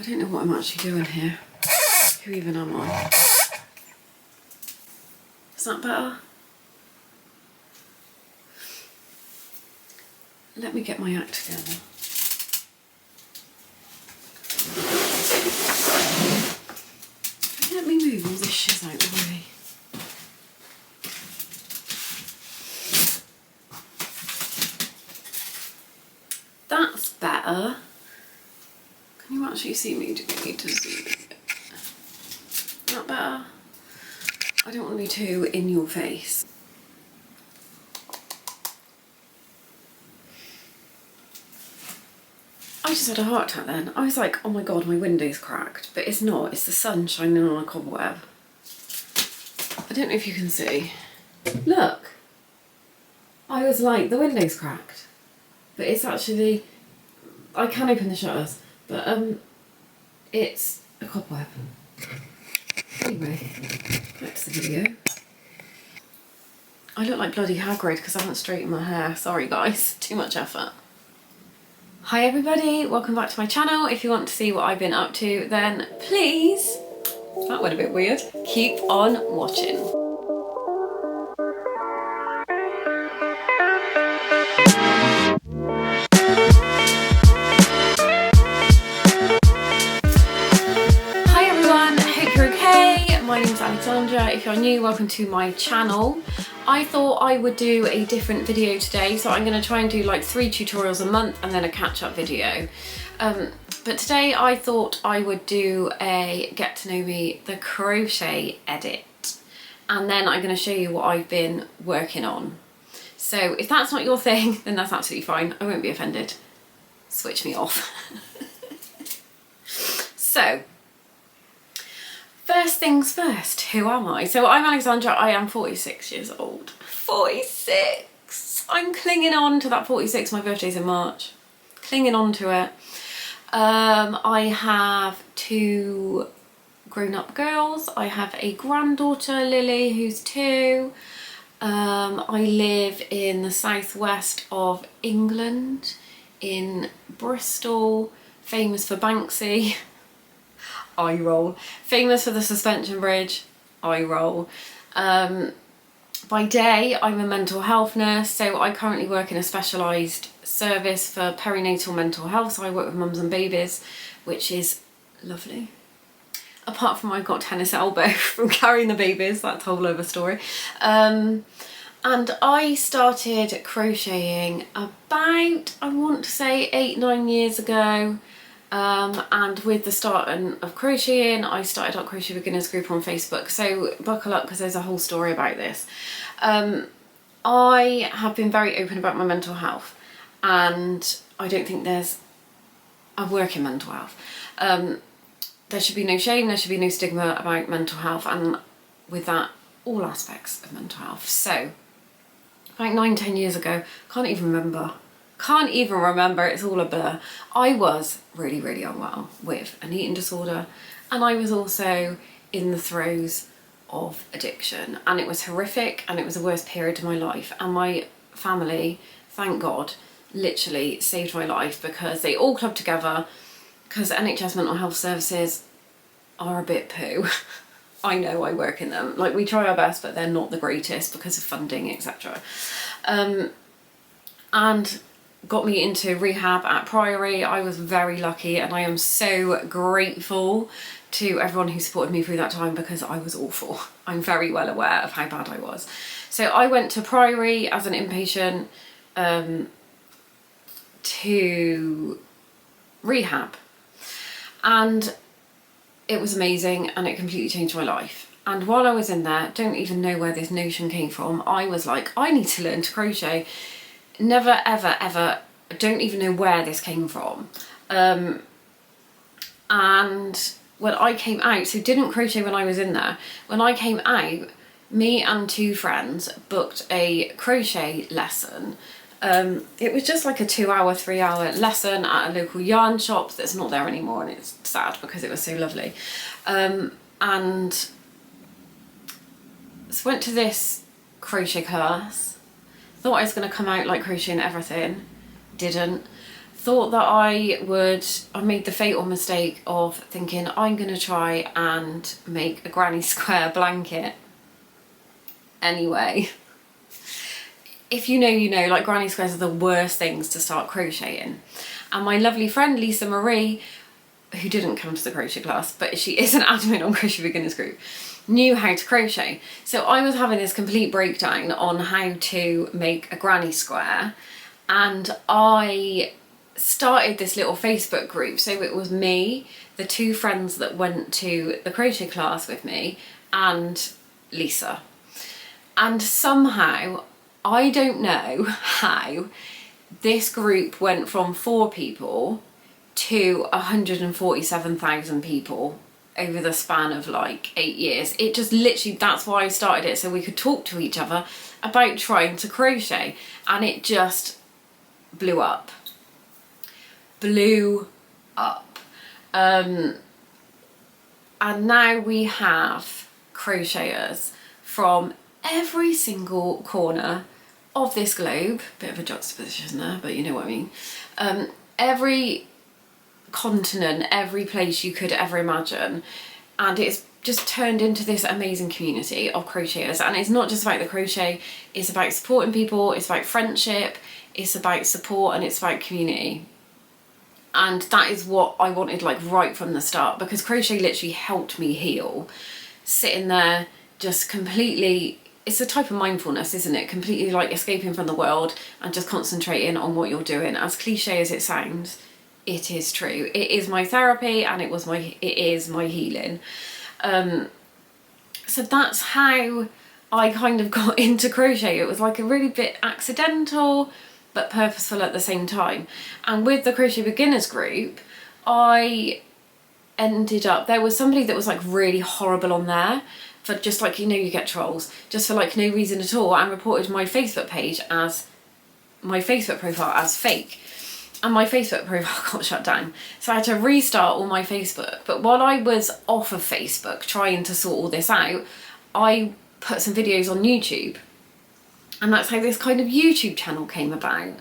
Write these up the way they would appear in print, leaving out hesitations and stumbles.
I don't know what I'm actually doing here. Who even am I? Is that better? Let me get my act together. Let me move all this shit out of the way. That's better. Can you actually see me? Do you need to see me? That better? I don't want to be too in your face. I just had a heart attack then. I was like, oh my god, my window's cracked. But it's not, it's the sun shining on a cobweb. I don't know if you can see. Look! I was like, the window's cracked. But it's actually, I can open the shutters, but it's a cobweb. Anyway, back to the video. I look like bloody Hagrid because I haven't straightened my hair. Sorry guys, too much effort. Hi everybody, welcome back to my channel. If you want to see what I've been up to, then please, that went a bit weird, keep on watching. Hi everyone, hope you're okay. My name's Alexandra. If you're new, welcome to my channel. I thought I would do a different video today, so I'm going to try and do like 3 tutorials a month and then a catch-up video. But today I thought I would do a get to know me the crochet edit, and then I'm going to show you what I've been working on. So if that's not your thing, then that's absolutely fine. I won't be offended. Switch me off. So, first things first, who am I? So I'm Alexandra, I am 46 years old. 46! I'm clinging on to that 46, my birthday's in March. Clinging on to it. I have 2 grown-up girls. I have a granddaughter, Lily, who's 2. I live in the southwest of England, in Bristol, famous for Banksy. Eye roll. Famous for the suspension bridge. Eye roll. By day, I'm a mental health nurse, so I currently work in a specialised service for perinatal mental health, so I work with mums and babies, which is lovely. Apart from I've got tennis elbow from carrying the babies, that's a whole other story. And I started crocheting about, I want to say 8-9 years ago. And with the start of crocheting, I started our Crochet Beginners group on Facebook, so buckle up because there's a whole story about this. I have been very open about my mental health, and I don't think I work in mental health. There should be no shame, there should be no stigma about mental health, and with that, all aspects of mental health. So, about 9-10 years ago, can't even remember, it's all a blur. I was really, really unwell with an eating disorder, and I was also in the throes of addiction, and it was horrific, and it was the worst period of my life, and my family, thank God, literally saved my life because they all clubbed together, because NHS mental health services are a bit poo. I know, I work in them. Like, we try our best, but they're not the greatest because of funding, etc. And got me into rehab at Priory. I was very lucky, and I am so grateful to everyone who supported me through that time because I was awful. I'm very well aware of how bad I was. So I went to Priory as an inpatient to rehab, and it was amazing, and it completely changed my life. And while I was in there, don't even know where this notion came from, I was like, I need to learn to crochet. Never, ever, ever, don't even know where this came from. And when I came out, so didn't crochet when I was in there, when I came out, me and 2 friends booked a crochet lesson. It was just like a 2-hour, 3-hour lesson at a local yarn shop that's not there anymore, and it's sad because it was so lovely. And so went to this crochet class. Thought I was going to come out like crocheting everything. Didn't. thought that I made the fatal mistake of thinking I'm gonna try and make a granny square blanket. Anyway, if you know, you know, like granny squares are the worst things to start crocheting. And my lovely friend Lisa Marie, who didn't come to the crochet class, but she is an admin on Crochet Beginners Group, knew how to crochet. So I was having this complete breakdown on how to make a granny square, and I started this little Facebook group. So it was me, the two friends that went to the crochet class with me, and Lisa. And somehow, I don't know how, this group went from 4 people to 147,000 people over the span of like 8 years. It just literally, that's why I started it, so we could talk to each other about trying to crochet, and it just blew up. Blew up. And now we have crocheters from every single corner of this globe. Bit of a juxtaposition there, but you know what I mean. Every continent, every place you could ever imagine, and it's just turned into this amazing community of crocheters. And it's not just about the crochet, it's about supporting people, it's about friendship, it's about support, and it's about community. And that is what I wanted, like right from the start, because crochet literally helped me heal. Sitting there just completely, it's a type of mindfulness, isn't it? Completely like escaping from the world and just concentrating on what you're doing. As cliche as it sounds, it is true. It is my therapy, and it is my healing. So that's how I kind of got into crochet. It was like a really bit accidental, but purposeful at the same time. And with the Crochet Beginners group, I ended up, there was somebody that was like really horrible on there for just like, you know, you get trolls, just for like no reason at all, and reported my Facebook page as, my Facebook profile as fake. And my Facebook profile got shut down. So I had to restart all my Facebook. But while I was off of Facebook trying to sort all this out, I put some videos on YouTube. And that's how this kind of YouTube channel came about.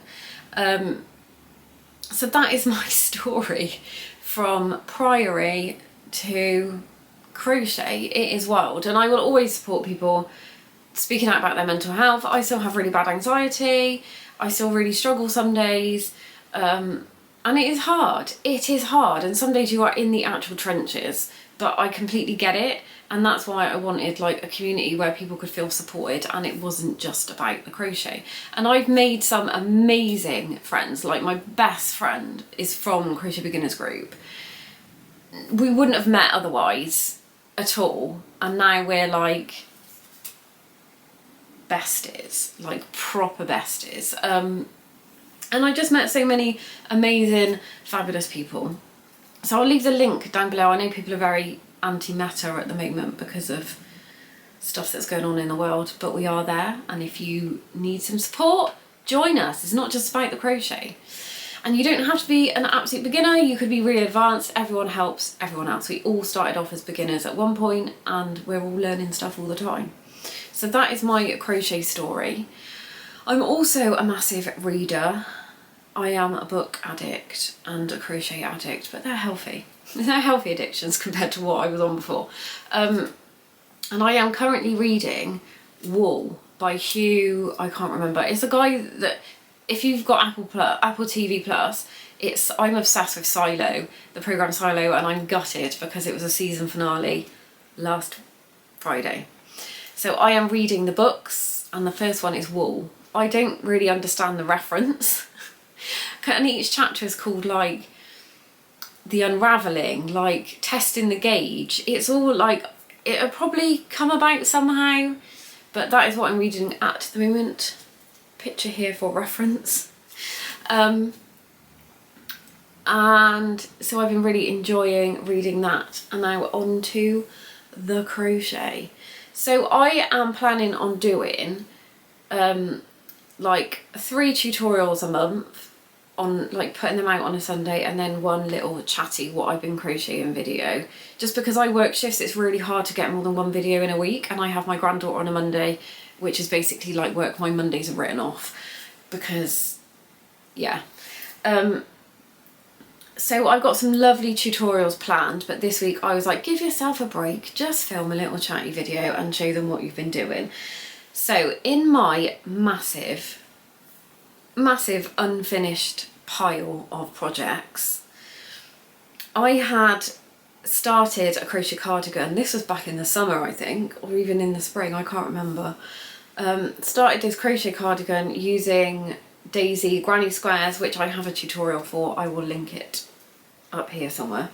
So that is my story from Priory to crochet. It is wild, and I will always support people speaking out about their mental health. I still have really bad anxiety. I still really struggle some days. And it is hard. It is hard. And some days you are in the actual trenches, but I completely get it. And that's why I wanted like a community where people could feel supported, and it wasn't just about the crochet. And I've made some amazing friends. Like my best friend is from Crochet Beginners Group. We wouldn't have met otherwise at all. And now we're like besties, like proper besties. And I just met so many amazing, fabulous people. So I'll leave the link down below. I know people are very anti-meta at the moment because of stuff that's going on in the world, but we are there. And if you need some support, join us. It's not just about the crochet. And you don't have to be an absolute beginner. You could be really advanced. Everyone helps everyone else. We all started off as beginners at one point, and we're all learning stuff all the time. So that is my crochet story. I'm also a massive reader. I am a book addict and a crochet addict, but they're healthy. They're healthy addictions compared to what I was on before. And I am currently reading Wool by Hugh, I can't remember. It's a guy that, if you've got Apple TV Plus, I'm obsessed with Silo, the programme Silo, and I'm gutted because it was a season finale last Friday. So I am reading the books, and the first one is Wool. I don't really understand the reference. And each chapter is called like the unravelling, like testing the gauge. It's all like, it'll probably come about somehow, but that is what I'm reading at the moment. Picture here for reference. And so I've been really enjoying reading that. And now on to the crochet. So I am planning on doing like 3 tutorials a month, on like putting them out on a Sunday, and then one little chatty what I've been crocheting video. Just because I work shifts, it's really hard to get more than one video in a week, and I have my granddaughter on a Monday, which is basically like work. My Mondays are written off because, yeah. So I've got some lovely tutorials planned, but this week I was like, give yourself a break, just film a little chatty video and show them what you've been doing. So in my massive unfinished pile of projects, I had started a crochet cardigan. This was back in the summer, I think, or even in the spring, I can't remember. Started this crochet cardigan using Daisy granny squares, which I have a tutorial for. I will link it up here somewhere.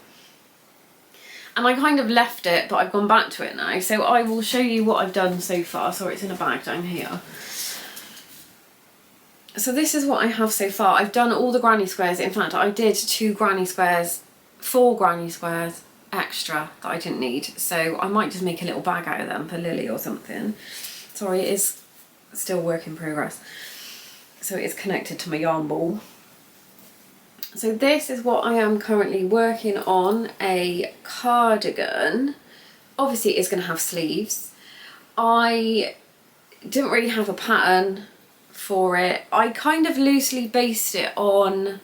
And I kind of left it, but I've gone back to it now, so I will show you what I've done so far. Sorry, it's in a bag down here. So this is what I have so far. I've done all the granny squares. In fact, I did 4 granny squares extra that I didn't need, so I might just make a little bag out of them for Lily or something. Sorry, it is still work in progress, so it's connected to my yarn ball. So this is what I am currently working on, a cardigan. Obviously it's going to have sleeves. I didn't really have a pattern for it. I kind of loosely based it on,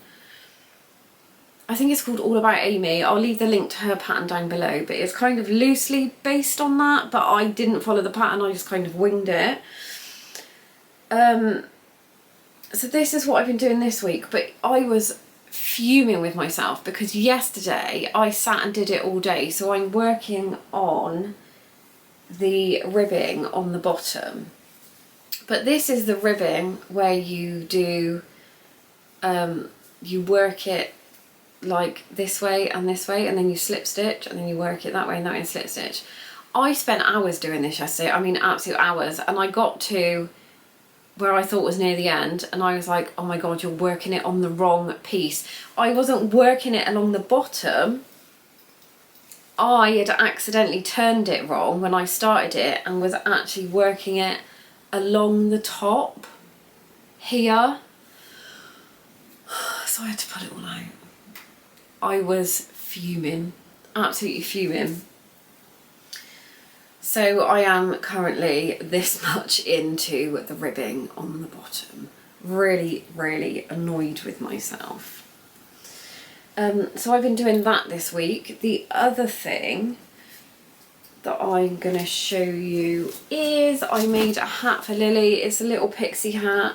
I think it's called All About Amy. I'll leave the link to her pattern down below, but it's kind of loosely based on that, but I didn't follow the pattern, I just kind of winged it. So this is what I've been doing this week, but I was fuming with myself because yesterday I sat and did it all day. So I'm working on the ribbing on the bottom, but this is the ribbing where you do, you work it like this way, and then you slip stitch, and then you work it that way and that way and slip stitch. I spent hours doing this yesterday, I mean absolute hours, and I got to where I thought was near the end and I was like, oh my god, you're working it on the wrong piece. I wasn't working it along the bottom, I had accidentally turned it wrong when I started it and was actually working it along the top here. So I had to put it all out. I was fuming, absolutely fuming. So I am currently this much into the ribbing on the bottom. Really, really annoyed with myself. So I've been doing that this week. The other thing that I'm going to show you is I made a hat for Lily. It's a little pixie hat.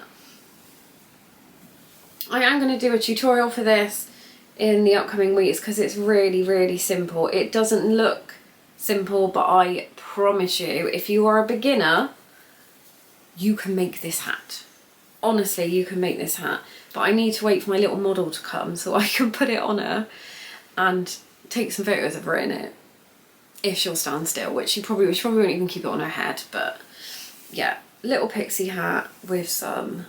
I am going to do a tutorial for this in the upcoming weeks because it's really, really simple. It doesn't look simple, but I promise you, if you are a beginner, you can make this hat. Honestly, you can make this hat. But I need to wait for my little model to come so I can put it on her and take some photos of her in it, if she'll stand still, which she probably won't even keep it on her head. But yeah, little pixie hat with some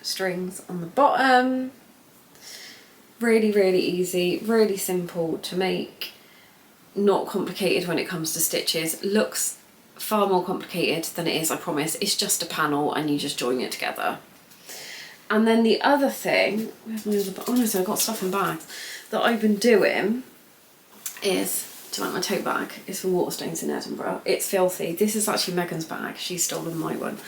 strings on the bottom. Really, really easy, really simple to make. Not complicated when it comes to stitches. Looks far more complicated than it is, I promise. It's just a panel and you just join it together. And then the other thing, where's my other, oh no, so I've got stuff in bags, that I've been doing is, do you like my tote bag? It's for Waterstones in Edinburgh. It's filthy. This is actually Megan's bag. She's stolen my one.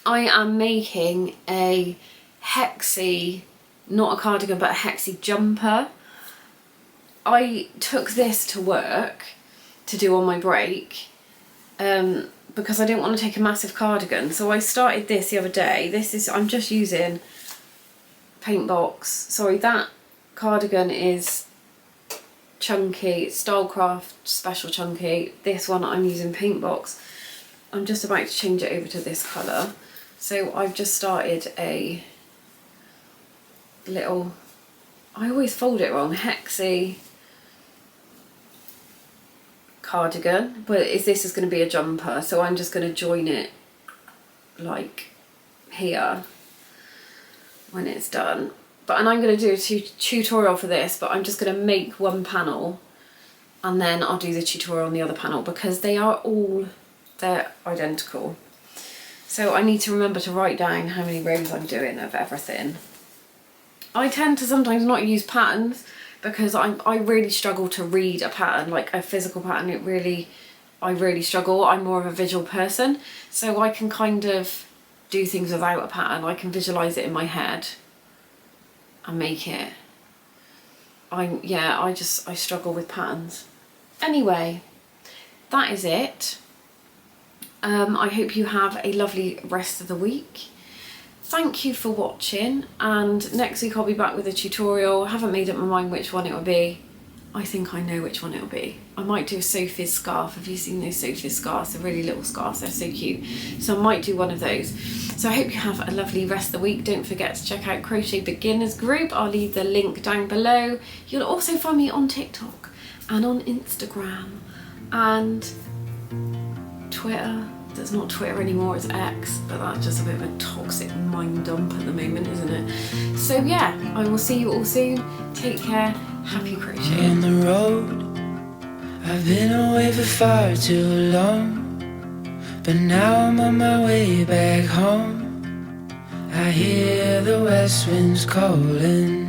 I am making a hexy, not a cardigan, but a hexy jumper. I took this to work to do on my break because I didn't want to take a massive cardigan. So I started this the other day. This is, I'm just using paint box. Sorry, that cardigan is chunky, Stylecraft special chunky. This one I'm using paint box. I'm just about to change it over to this colour. So I've just started a little, I always fold it wrong, hexy cardigan, but this is going to be a jumper, so I'm just going to join it like here when it's done. And I'm going to do a tutorial for this, but I'm just going to make one panel and then I'll do the tutorial on the other panel because they're identical. So I need to remember to write down how many rows I'm doing of everything. I tend to sometimes not use patterns because I really struggle to read a pattern, like a physical pattern. I really struggle. I'm more of a visual person, so I can kind of do things without a pattern. I can visualise it in my head and make it. I struggle with patterns. Anyway, that is it. I hope you have a lovely rest of the week. Thank you for watching, and next week I'll be back with a tutorial. I haven't made up my mind which one it will be. I think I know which one it will be. I might do a Sophie's scarf. Have you seen those Sophie's scarves? They're really little scarves, they're so cute. So I might do one of those. So I hope you have a lovely rest of the week. Don't forget to check out Crochet Beginners Group. I'll leave the link down below. You'll also find me on TikTok and on Instagram and Twitter. That's not Twitter anymore, it's X, but that's just a bit of a toxic mind dump at the moment, isn't it? So yeah, I will see you all soon. Take care. Happy crocheting. On the road, I've been away for far too long, but now I'm on my way back home. I hear the west winds calling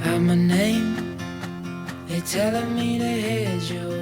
out my name. They're telling me to head your